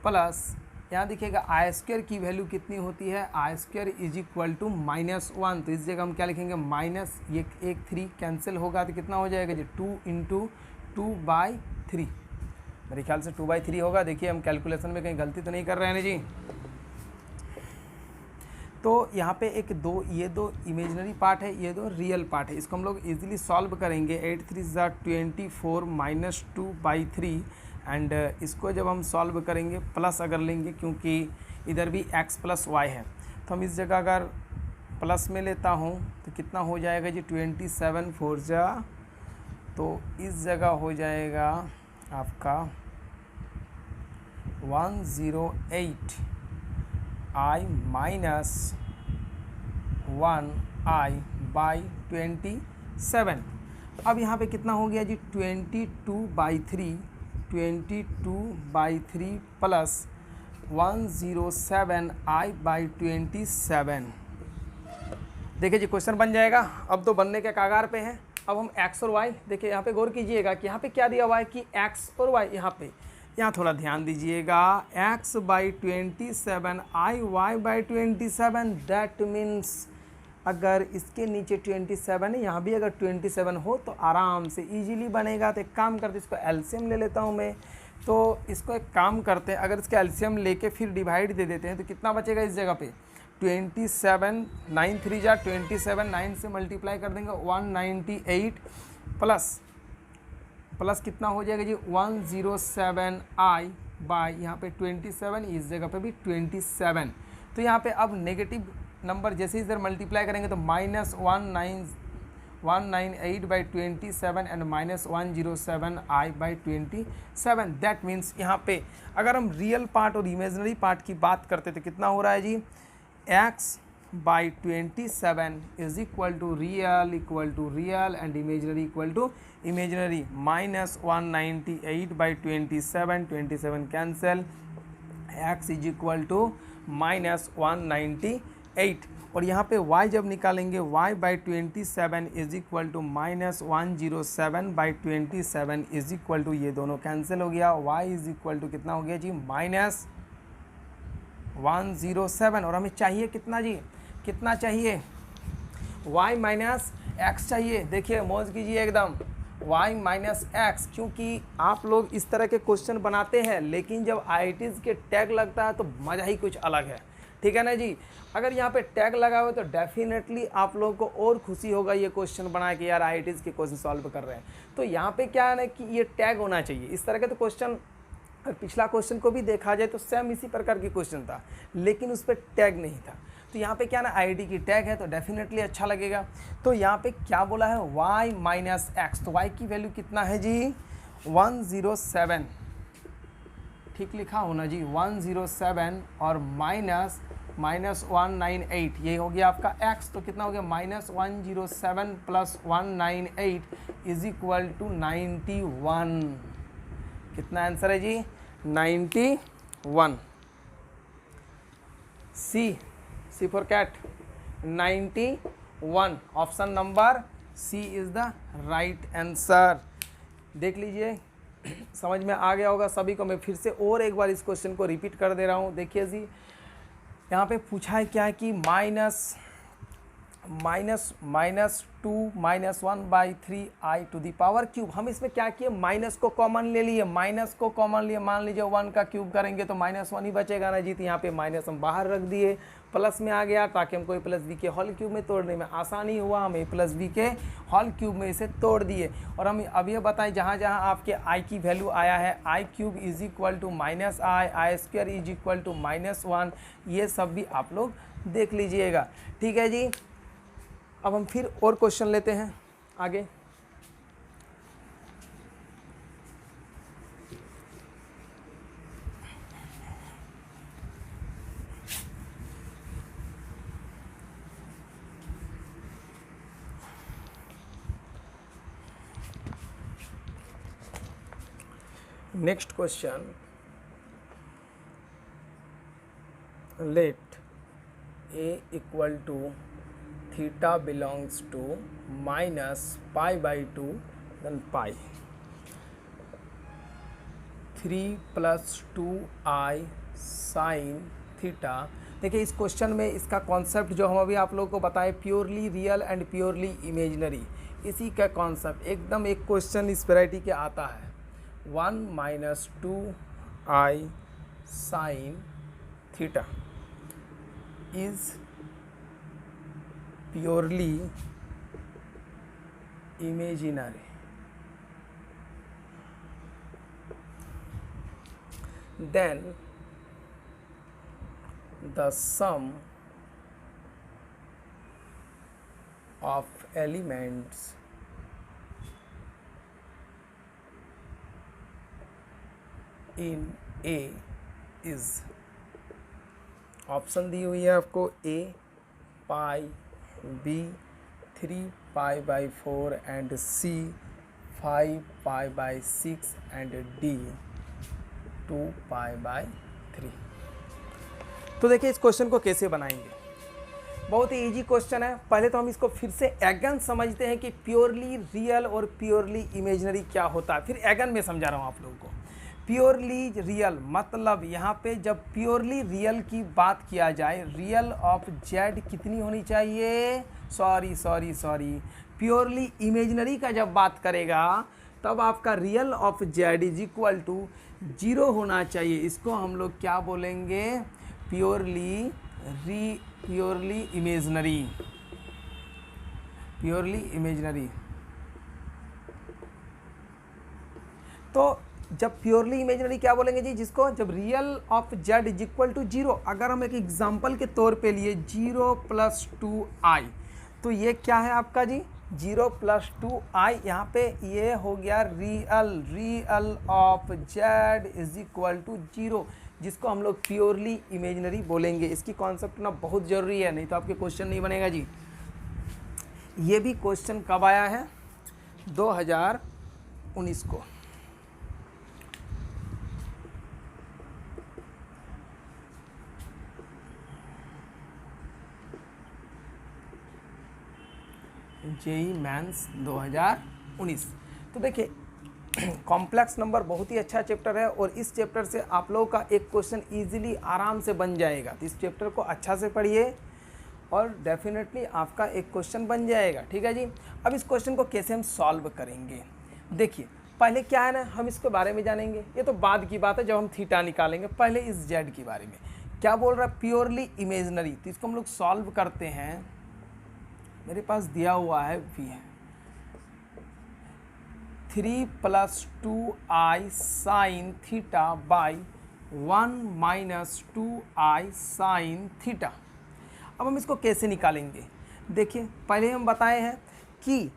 प्लस यहाँ देखिएगा आई स्क्वायर की वैल्यू कितनी होती है, आई स्क्वायर इज इक्वल टू -1, तो इस जगह हम क्या लिखेंगे माइनस, ये एक 3 कैंसिल होगा तो कितना हो जाएगा जी 2 इंटू 2/3, मेरे ख्याल से 2/3 होगा। देखिए हम कैलकुलेशन में कहीं गलती तो नहीं कर रहे हैं ना जी। तो यहाँ पे ये दो इमेजिनरी पार्ट है, ये दो रियल पार्ट है, इसको हम लोग इजीली सॉल्व करेंगे। 8 3 24 माइनस 2/3 एंड इसको जब हम सॉल्व करेंगे प्लस अगर लेंगे, क्योंकि इधर भी x प्लस वाई है, तो हम इस जगह अगर प्लस में लेता हूँ तो कितना हो जाएगा जी 27 4 जा, तो इस जगह हो जाएगा आपका 108 i माइनस 1i बाई 27। अब यहाँ पे कितना हो गया जी 22/3 प्लस 107i बाई 27। देखिए जी क्वेश्चन बन जाएगा, अब तो बनने के कागार पे है। अब हम x और y, देखिए यहाँ पे गौर कीजिएगा कि यहाँ पे क्या दिया हुआ है कि x और y, यहाँ थोड़ा ध्यान दीजिएगा, x by 27 i y by 27, that means अगर इसके नीचे 27 है, यहाँ भी अगर 27 हो तो आराम से इजीली बनेगा। तो एक काम करते इसको एलसीएम ले लेता हूँ मैं, तो इसको एक काम करते हैं, अगर इसका एलसीएम लेके फिर डिवाइड दे देते हैं तो कितना बचेगा इस जगह पे 27, 9 3 जा 27, 9 से मल्टीप्लाई कर देंगे 198 प्लस कितना हो जाएगा जी 107i बाई यहाँ पे 27, इस जगह पे भी 27। तो यहाँ पे अब नेगेटिव नंबर जैसे इधर मल्टीप्लाई करेंगे तो -198 by 27 and -107i by 27। That means यहाँ पे अगर हम रियल पार्ट और इमेजिनरी पार्ट की बात करते तो कितना हो रहा है जी x by 27 is equal to real and imaginary equal to imaginary, -198 by 27 cancel, x is equal to -198। और यहाँ पे y जब निकालेंगे y by 27 is equal to -107 by 27 is equal to, ये दोनों कैंसिल हो गया, y इज इक्वल टू कितना हो गया जी -107। और हमें चाहिए कितना जी, कितना चाहिए y माइनस एक्स चाहिए। देखिए मौज कीजिए एकदम, y माइनस एक्स, क्योंकि आप लोग इस तरह के क्वेश्चन बनाते हैं लेकिन जब IITs के टैग लगता है तो मज़ा ही कुछ अलग है, ठीक है ना जी। अगर यहाँ पे टैग लगा हुआ तो डेफिनेटली आप लोगों को और खुशी होगा ये क्वेश्चन बना के, यार IITs के क्वेश्चन सॉल्व कर रहे हैं। तो यहाँ पे क्या है ना कि ये टैग होना चाहिए इस तरह के। तो क्वेश्चन पिछला क्वेश्चन को भी देखा जाए तो सेम इसी प्रकार की क्वेश्चन था, लेकिन उस पर टैग नहीं था। तो यहाँ पे क्या ना IIT की टैग है तो डेफिनेटली अच्छा लगेगा। तो यहाँ पे क्या बोला है y माइनस एक्स, तो y की वैल्यू कितना है जी 107, ठीक लिखा होना जी 107 और -198, ये हो गया आपका x, तो कितना हो गया -107 प्लस 198 इज इक्वल टू 91। कितना आंसर है जी 91। C for cat 91, option number C is the right answer. देख लीजिए समझ में आ गया होगा सभी को। मैं फिर से और एक बार इस क्वेश्चन को रिपीट कर दे रहा हूँ। देखिए जी यहाँ पे पूछा है क्या है कि -2 - 1/3i⁻³ हम इसमें क्या किए, माइनस को कॉमन ले लिए, मान लीजिए 1 का क्यूब करेंगे तो -1 ही बचेगा ना जी। तो यहाँ पे माइनस हम बाहर रख दिए, प्लस में आ गया ताकि हमको a+b के होल क्यूब में तोड़ने में आसानी हुआ, हम a+b के होल क्यूब में इसे तोड़ दिए। और हम अब ये बताएं जहाँ जहाँ आपके i की वैल्यू आया है i³ is equal to -i² is equal to -1, ये सब भी आप लोग देख लीजिएगा, ठीक है जी। अब हम फिर और क्वेश्चन लेते हैं आगे। Next question, let a equal to theta belongs to -π/2 then pi. 3+2i sine theta. देखिए इस क्वेश्चन में इसका कॉन्सेप्ट जो हम अभी आप लोगों को बताएं, purely real and purely imaginary, इसी का कॉन्सेप्ट एकदम एक क्वेश्चन इस वैरायटी के आता है। 1 - 2i sine theta is purely imaginary, then the sum of elements in A is, option दी हुई है आपको, A pi, B 3π/4 and C 5π/6 and D 2π/3। तो देखिए इस क्वेश्चन को कैसे बनाएंगे, बहुत ही इजी क्वेश्चन है। पहले तो हम इसको फिर से अगेन समझते हैं कि प्योरली रियल और प्योरली इमेजिनरी क्या होता है, फिर अगेन मैं समझा रहा हूँ आप लोगों को। प्योरली रियल मतलब यहाँ पे जब प्योरली रियल की बात किया जाए, रियल ऑफ जेड कितनी होनी चाहिए, सॉरी प्योरली इमेजिनरी का जब बात करेगा तब आपका real of Z is equal to 0 होना चाहिए। इसको हम लोग क्या बोलेंगे, प्योरली इमेजिनरी। तो जब प्योरली इमेजिनरी क्या बोलेंगे जी, जिसको जब real of Z is equal to 0, अगर हम एक एग्जांपल के तौर पे लिए 0 + 2i, तो ये क्या है आपका जी, 0 + 2i, यहाँ पे ये हो गया real of Z is equal to 0, जिसको हम लोग प्योरली इमेजिनरी बोलेंगे। इसकी कॉन्सेप्ट ना बहुत ज़रूरी है, नहीं तो आपके क्वेश्चन नहीं बनेगा जी। ये भी क्वेश्चन कब आया है, 2019 को। JEE mains 2019। तो देखिए कॉम्प्लेक्स नंबर बहुत ही अच्छा चैप्टर है और इस चैप्टर से आप लोगों का एक क्वेश्चन इजीली आराम से बन जाएगा। तो इस चैप्टर को अच्छा से पढ़िए और डेफिनेटली आपका एक क्वेश्चन बन जाएगा, ठीक है जी। अब इस क्वेश्चन को कैसे हम सॉल्व करेंगे, देखिए पहले क्या है ना, हम इसके बारे में जानेंगे, ये तो बाद की बात है जब हम थीटा निकालेंगे। पहले इस जेड के बारे में क्या बोल रहा है, प्योरली इमेजिनरी। तो इसको हम लोग सॉल्व करते हैं, मेरे पास दिया हुआ है v है 3 + 2i sine theta by 1 - 2i sine theta. अब हम इसको कैसे निकालेंगे, देखिए पहले हम बताए हैं कि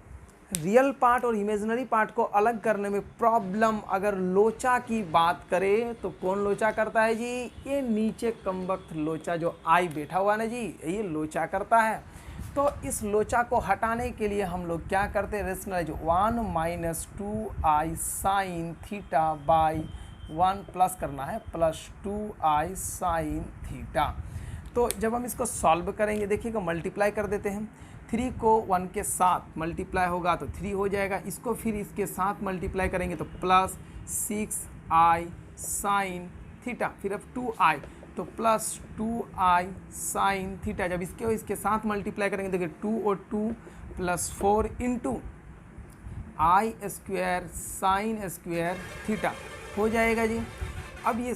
रियल पार्ट और इमेजिनरी पार्ट को अलग करने में प्रॉब्लम, अगर लोचा की बात करें तो कौन लोचा करता है जी, ये नीचे कमबख्त लोचा जो आई बैठा हुआ ना जी, ये लोचा करता है। तो इस लोचा को हटाने के लिए हम लोग क्या करते हैं, rationalise 1 - 2i sine theta by 1 plus करना है +2i साइन थीटा। तो जब हम इसको सॉल्व करेंगे, देखिएगा मल्टीप्लाई कर देते हैं, 3 को 1 के साथ मल्टीप्लाई होगा तो 3 हो जाएगा, इसको फिर इसके साथ मल्टीप्लाई करेंगे तो +6i साइन थीटा, फिर अब 2i तो +2i साइन थीटा। जब इसके साथ मल्टीप्लाई करेंगे, देखिए 2 और 2 +4 into i² sign square theta हो जाएगा जी। अब ये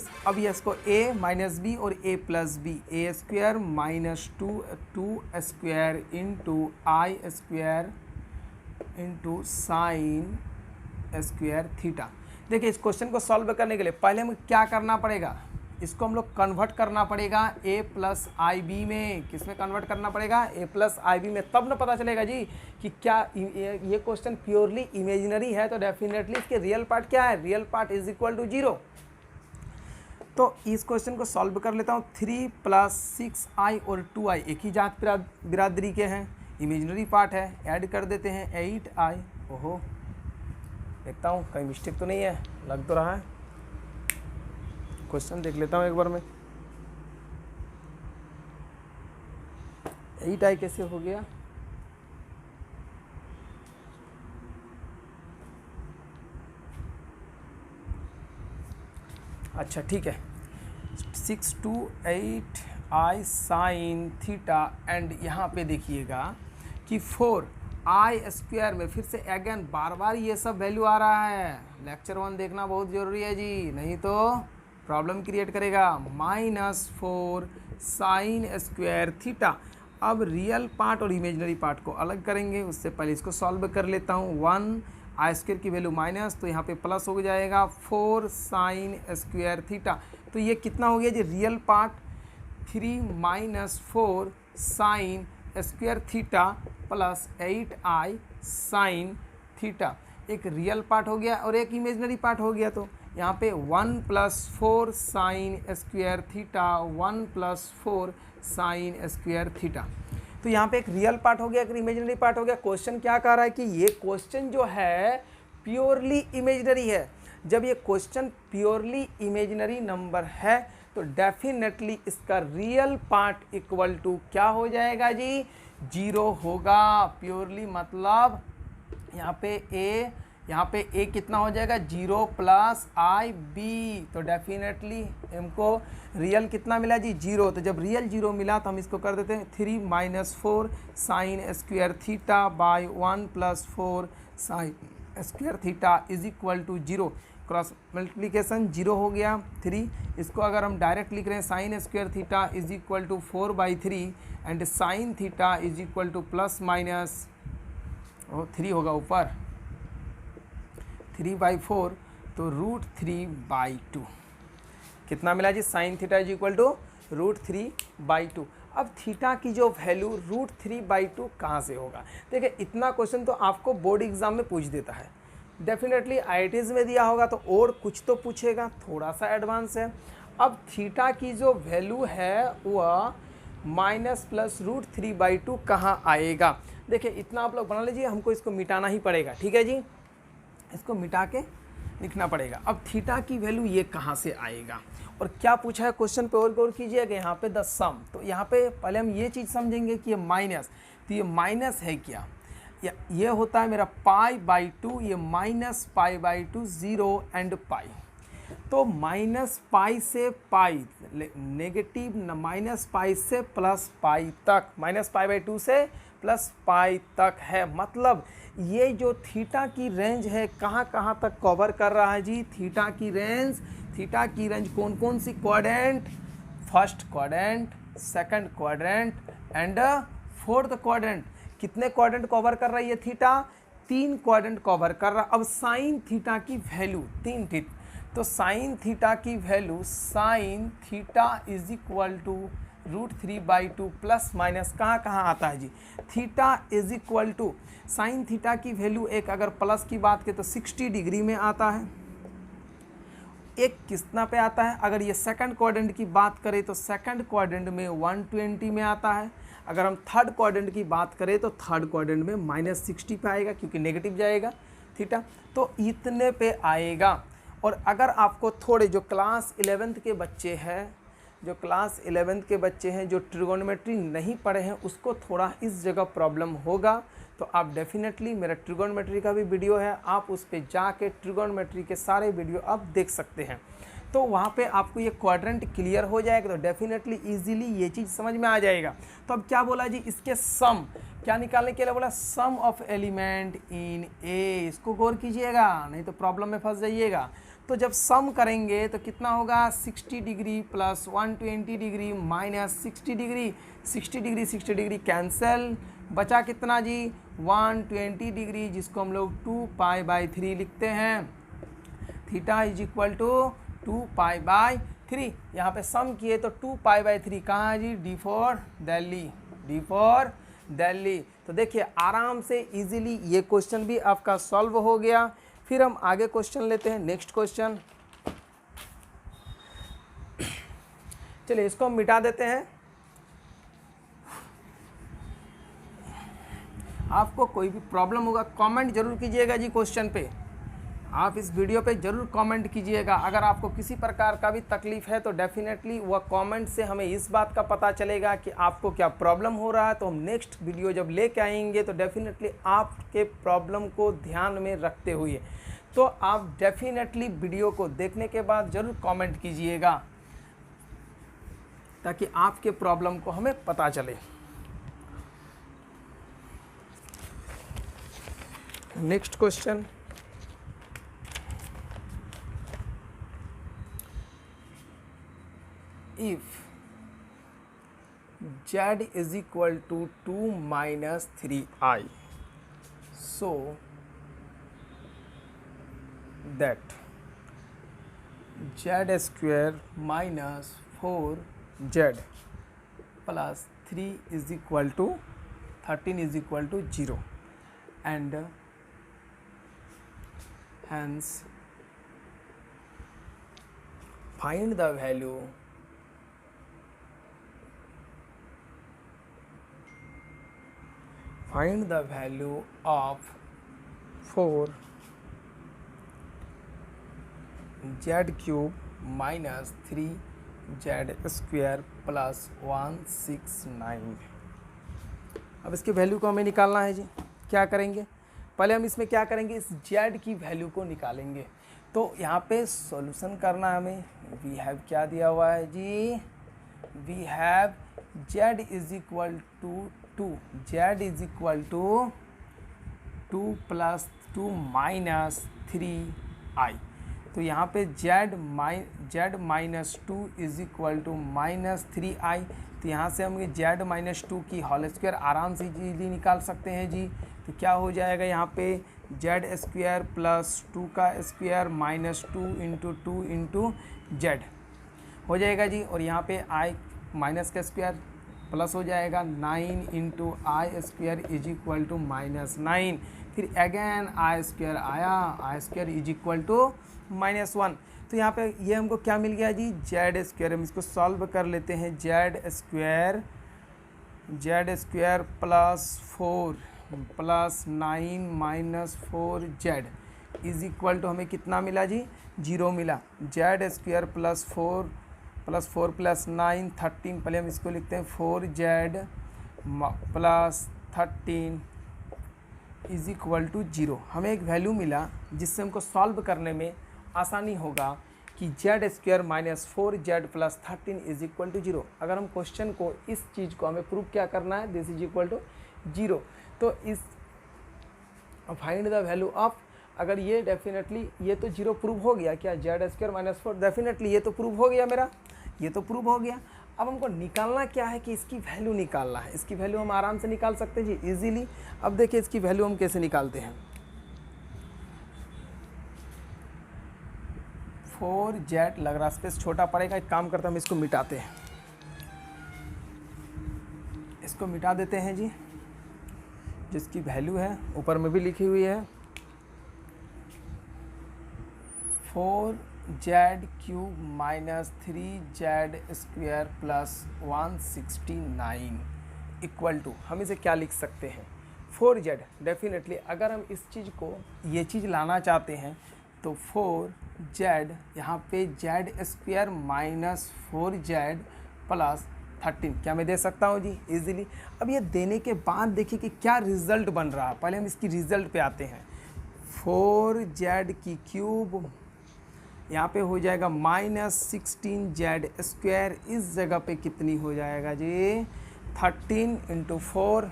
इसको a - b और a + b, a² - 2² into i² into sine square theta. देखिए इस क्वेश्चन को सॉल्व करने के लिए पहले हमें क्या करना पड़ेगा, इसको हम लोग कन्वर्ट करना पड़ेगा a + ib में। किस में कन्वर्ट करना पड़ेगा, a + ib में, तब ना पता चलेगा जी कि क्या ये क्वेश्चन प्योरली इमेजिनरी है। तो डेफिनेटली इसके रियल पार्ट क्या है, real part is equal to 0। तो इस क्वेश्चन को सॉल्व कर लेता हूँ। 3 + 6i और 2i एक ही जात बिरादरी के हैं, इमेजिनरी पार्ट है, ऐड कर देते हैं 8i। ओहो, देखता हूँ कहीं मिस्टेक तो नहीं है, लग तो रहा है। क्वेश्चन देख लेता हूँ एक बार में, 8i कैसे हो गया, अच्छा ठीक है, 6 to 8 I sine theta and यहाँ पे देखिएगा कि 4 आई स्क्वायर में फिर से अगेन बार बार ये सब वैल्यू आ रहा है। लेक्चर 1 देखना बहुत ज़रूरी है जी, नहीं तो प्रॉब्लम क्रिएट करेगा। -4 साइन स्क्वायर थीटा। अब रियल पार्ट और इमेजिनरी पार्ट को अलग करेंगे, उससे पहले इसको सॉल्व कर लेता हूँ। 1 आई स्क्वायर की वैल्यू माइनस, तो यहाँ पे प्लस हो जाएगा 4 साइन स्क्वायर थीटा। तो ये कितना हो गया जी, real part 3 - 4 sine square theta plus 8 I sine theta. एक रियल पार्ट हो गया और एक इमेजिनरी पार्ट हो गया। तो यहाँ पे 1 + 4 sine square theta, 1 + 4 sine square theta. तो यहाँ पे एक रियल पार्ट हो गया, एक इमेजिनरी पार्ट हो गया। क्वेश्चन क्या कह रहा है कि ये क्वेश्चन जो है प्योरली इमेजिनरी है। जब ये क्वेश्चन प्योरली इमेजिनरी नंबर है तो डेफिनेटली इसका रियल पार्ट इक्वल टू क्या हो जाएगा जी, 0 होगा। प्योरली मतलब यहाँ पे ए कितना हो जाएगा, 0 + IB। तो डेफिनेटली हमको रियल कितना मिला जी, 0। तो जब रियल 0 मिला तो हम इसको कर देते हैं 3 - 4 sine square theta by 1 + 4 sine square theta is equal to 0। Cross multiplication 0 हो गया 3। इसको अगर हम डायरेक्ट लिख रहे हैं sine square theta is equal to 4/3 and sine theta is equal to ±3 होगा ऊपर 3/4, तो √3/2 कितना मिला जी, sine theta is equal to √3/2। अब थीटा की जो वैल्यू √3/2 कहाँ से होगा। देखिए इतना क्वेश्चन तो आपको बोर्ड एग्जाम में पूछ देता है, डेफिनेटली IITs में दिया होगा तो और कुछ तो पूछेगा, थोड़ा सा एडवांस है। अब थीटा की जो वैल्यू है वह -+√3/2 कहाँ आएगा। देखिए इतना आप लोग बना लीजिए, हमको इसको मिटाना ही पड़ेगा, ठीक है जी, इसको मिटा के लिखना पड़ेगा। अब थीटा की वैल्यू ये कहाँ से आएगा और क्या पूछा है क्वेश्चन पे और गौर कीजिएगा। यहाँ पे द सम, तो यहाँ पे पहले हम ये चीज़ समझेंगे कि ये माइनस, तो ये माइनस है क्या, ये होता है मेरा π/2, ये -π/2 0 एंड पाई। तो -π से पाई नेगेटिव, -π से +π तक, -π/2 से +π तक है। मतलब ये जो थीटा की रेंज है कहाँ कहाँ तक कवर कर रहा है जी, थीटा की रेंज कौन कौन सी quadrant, first quadrant, second quadrant and fourth quadrant. कितने क्वाड्रेंट कवर कर रहा है ये थीटा, 3 क्वाड्रेंट कवर कर रहा। अब साइन थीटा की वैल्यू 3 थी, तो साइन थीटा की value sine theta is equal to √3/2 plus minus कहाँ आता है जी, theta is equal to sine theta की वैल्यू एक अगर प्लस की बात करें तो 60 डिग्री में आता है, एक कितना पे आता है। अगर ये सेकंड क्वाड्रेंट की बात करें तो सेकंड क्वाड्रेंट में 120 में आता है। अगर हम थर्ड क्वाड्रेंट की बात करें तो थर्ड क्वाड्रेंट में -60 पे आएगा क्योंकि नेगेटिव जाएगा थीटा, तो इतने पे आएगा। और अगर आपको थोड़े जो क्लास 11th के बच्चे हैं, जो ट्रिगोनोमेट्री नहीं पढ़े हैं, उसको थोड़ा इस जगह प्रॉब्लम होगा, तो आप डेफिनेटली मेरा ट्रिगोनोमेट्री का भी वीडियो है, आप उस पर जाके ट्रिगोनोमेट्री के सारे वीडियो आप देख सकते हैं। तो वहाँ पे आपको ये क्वाड्रेंट क्लियर हो जाएगा, तो डेफिनेटली इजीली ये चीज़ समझ में आ जाएगा। तो अब क्या बोला जी, इसके सम क्या निकालने के लिए बोला, सम ऑफ एलिमेंट इन ए। इसको गौर कीजिएगा नहीं तो प्रॉब्लम में फंस जाइएगा। तो जब सम करेंगे तो कितना होगा, 60 degree plus 120 degree minus 60 degree, 60 degree cancel, बचा कितना जी 120 डिग्री, जिसको हम लोग 2π/3 लिखते हैं। Theta is equal to 2π/3। यहाँ पे सम किए तो 2π/3 कहाँ है जी, D फॉर दिल्ली। तो देखिए आराम से इजीली ये क्वेश्चन भी आपका सॉल्व हो गया। फिर हम आगे क्वेश्चन लेते हैं, नेक्स्ट क्वेश्चन। चलिए इसको हम मिटा देते हैं। आपको कोई भी प्रॉब्लम होगा कमेंट जरूर कीजिएगा जी, क्वेश्चन पे आप इस वीडियो पे ज़रूर कमेंट कीजिएगा। अगर आपको किसी प्रकार का भी तकलीफ़ है तो डेफिनेटली वह कमेंट से हमें इस बात का पता चलेगा कि आपको क्या प्रॉब्लम हो रहा है। तो हम नेक्स्ट वीडियो जब लेके आएंगे तो डेफिनेटली आपके प्रॉब्लम को ध्यान में रखते हुए तो आप डेफिनेटली वीडियो को देखने के बाद ज़रूर कमेंट कीजिएगा ताकि आपके प्रॉब्लम को हमें पता चले। Next question, if z is equal to 2 minus 3i, so that z square minus 4z plus 3 is equal to 13 is equal to 0, and hence find the value of 4 z cube minus 3 z square plus 169। अब इसके value को हमें निकालना है जी। क्या करेंगे, पहले हम इसमें क्या करेंगे, इस z की वैल्यू को निकालेंगे। तो यहाँ पे सॉल्यूशन करना है हमें। वी हैव क्या दिया हुआ है जी, we have z is equal to 2, z is equal to 2 plus 2 minus 3i। तो यहाँ पे z minus 2 is equal to minus 3i। तो यहाँ से हम z माइनस 2 की होल स्क्वायर आराम से इजीली निकाल सकते हैं जी। तो क्या हो जाएगा यहाँ पे, z स्क्वायर प्लस 2 का स्क्वायर माइनस 2 इंटू z हो जाएगा जी। और यहाँ पे i माइनस का स्क्वायर प्लस हो जाएगा 9 into I square is equal to minus 9। फिर अगेन आई स्क्वायर आया, I square is equal to minus 1। तो यहाँ पे ये हमको क्या मिल गया जी, जेड स्क्वायर। हम इसको सॉल्व कर लेते हैं। जेड स्क्वायर प्लस 4 प्लस 9 minus 4 z is equal to हमें कितना मिला जी, 0 मिला। जेड स्क्वायर प्लस 4 प्लस 9 13, पहले हम इसको लिखते हैं 4z plus 13 is equal to 0। हमें एक वैल्यू मिला जिससे हमको सॉल्व करने में आसानी होगा कि z square minus 4z plus 13 is equal to 0। अगर हम क्वेश्चन को, इस चीज़ को हमें प्रूव क्या करना है, दिस इज इक्वल टू 0। तो इस फाइंड द वैल्यू ऑफ, अगर ये डेफिनेटली ये तो 0 प्रूव हो गया क्या, जेड स्क्वायर माइनस 4 डेफिनेटली ये तो प्रूव हो गया मेरा, ये तो प्रूव हो गया। अब हमको निकालना क्या है कि इसकी वैल्यू निकालना है। इसकी वैल्यू हम आराम से निकाल सकते हैं जी इजीली। अब देखिए इसकी वैल्यू हम कैसे निकालते हैं। 4z लग रहा स्पेस छोटा पड़ेगा, एक काम करते हैं हम इसको मिटाते हैं, इसको मिटा देते हैं जी। जिसकी वैल्यू है ऊपर में भी लिखी हुई है 4z cube minus 3z square plus 169 equal to, हम इसे क्या लिख सकते हैं 4z। डेफिनेटली अगर हम इस चीज़ को, ये चीज़ लाना चाहते हैं तो 4z यहाँ पे z square minus 4z plus 13 क्या मैं दे सकता हूँ जी इजीली। अब ये देने के बाद देखिए कि क्या रिजल्ट बन रहा है। पहले हम इसकी रिजल्ट पे आते हैं। 4z की क्यूब यहाँ पे हो जाएगा माइनस 16z स्क्वायर, इस जगह पे कितनी हो जाएगा जी 13 इंटू 4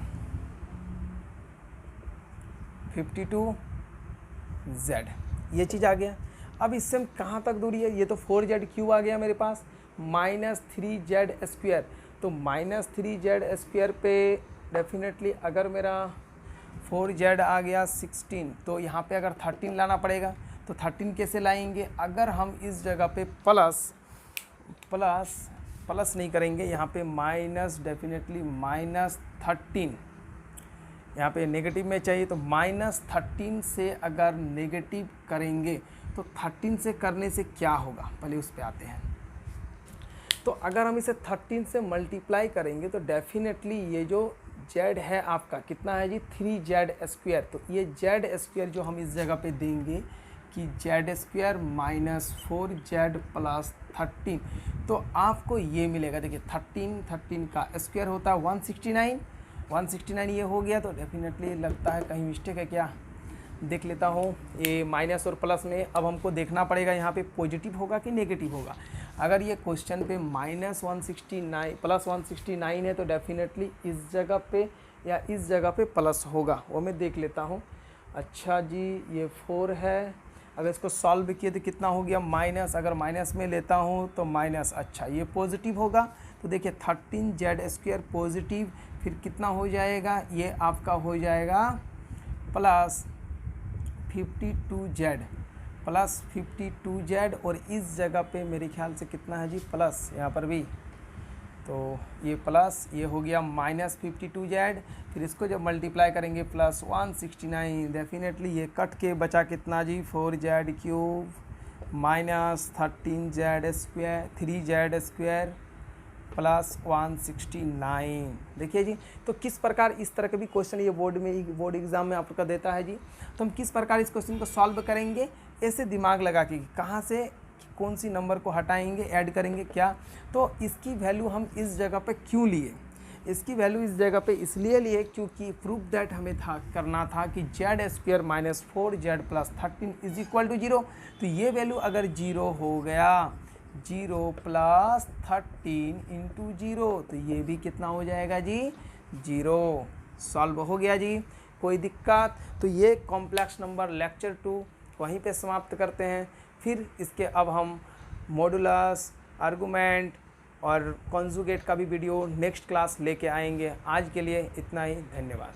52z, ये चीज़ आ गया। अब इससे हम कहाँ तक दूरी है, ये तो 4z क्यूब आ गया मेरे पास, माइनस 3z स्क्वायर। तो माइनस 3z स्क्वायर पे डेफिनेटली अगर मेरा 4z आ गया 16, तो यहाँ पे अगर 13 लाना पड़ेगा। तो 13 कैसे लाएंगे, अगर हम इस जगह पे प्लस नहीं करेंगे, यहाँ पे माइनस, डेफिनेटली माइनस 13, यहाँ पे नेगेटिव में चाहिए तो माइनस 13 से अगर नेगेटिव करेंगे तो 13 से करने से क्या होगा, पहले उस पे आते हैं। तो अगर हम इसे 13 से मल्टीप्लाई करेंगे तो डेफिनेटली ये जो z है आपका कितना है जी 3z स्क्वायर। तो ये z स्क्वायर जो हम इस जगह पे देंगे कि z square minus 4z plus 13, तो आपको ये मिलेगा। देखिए 13 का स्क्वायर होता है 169 ये हो गया। तो डेफिनेटली लगता है कहीं मिस्टेक है क्या, देख लेता हूँ ये माइनस और प्लस में। अब हमको देखना पड़ेगा यहाँ पे पॉजिटिव होगा कि नेगेटिव होगा। अगर ये क्वेश्चन पे -169 +169 है तो डेफिनेटली इस जगह पे या इस जगह पे प्लस होगा, वो मैं देख लेता हूँ। अच्छा जी, ये 4 है। अगर इसको सॉल्व किए तो कितना हो गया माइनस, अगर माइनस में लेता हूँ तो माइनस। अच्छा, ये पॉजिटिव होगा तो देखिए 13z² पॉजिटिव, फिर कितना हो जाएगा, ये आपका हो जाएगा प्लस 52z और इस जगह पे मेरे ख्याल से कितना है जी प्लस, यहाँ पर भी तो ये प्लस, ये हो गया -52z। फिर इसको जब मल्टीप्लाई करेंगे +169, डेफिनेटली ये कट के बचा कितना जी 4z³ -13z² प्लस 169। देखिए जी, तो किस प्रकार इस तरह के भी क्वेश्चन ये बोर्ड एग्जाम में आपका देता है जी। तो हम किस प्रकार इस क्वेश्चन को सॉल्व करेंगे, ऐसे दिमाग लगा के कहाँ से कौन सी नंबर को हटाएंगे, ऐड करेंगे क्या। तो इसकी वैल्यू हम इस जगह पे क्यों लिए, इसकी वैल्यू इस जगह पे इसलिए लिए क्योंकि प्रूफ दैट हमें करना था कि z² - 4z + 13 = 0। तो ये वैल्यू अगर 0 हो गया, 0 + 13 × 0, तो ये भी कितना हो जाएगा जी 0। सॉल्व हो गया जी, कोई दिक्कत। तो ये कॉम्प्लेक्स नंबर लेक्चर 2 वहीं पे समाप्त करते हैं। फिर इसके अब हम मॉडुलस, आर्गुमेंट और कॉन्जुगेट का भी वीडियो नेक्स्ट क्लास लेके आएंगे। आज के लिए इतना ही, धन्यवाद।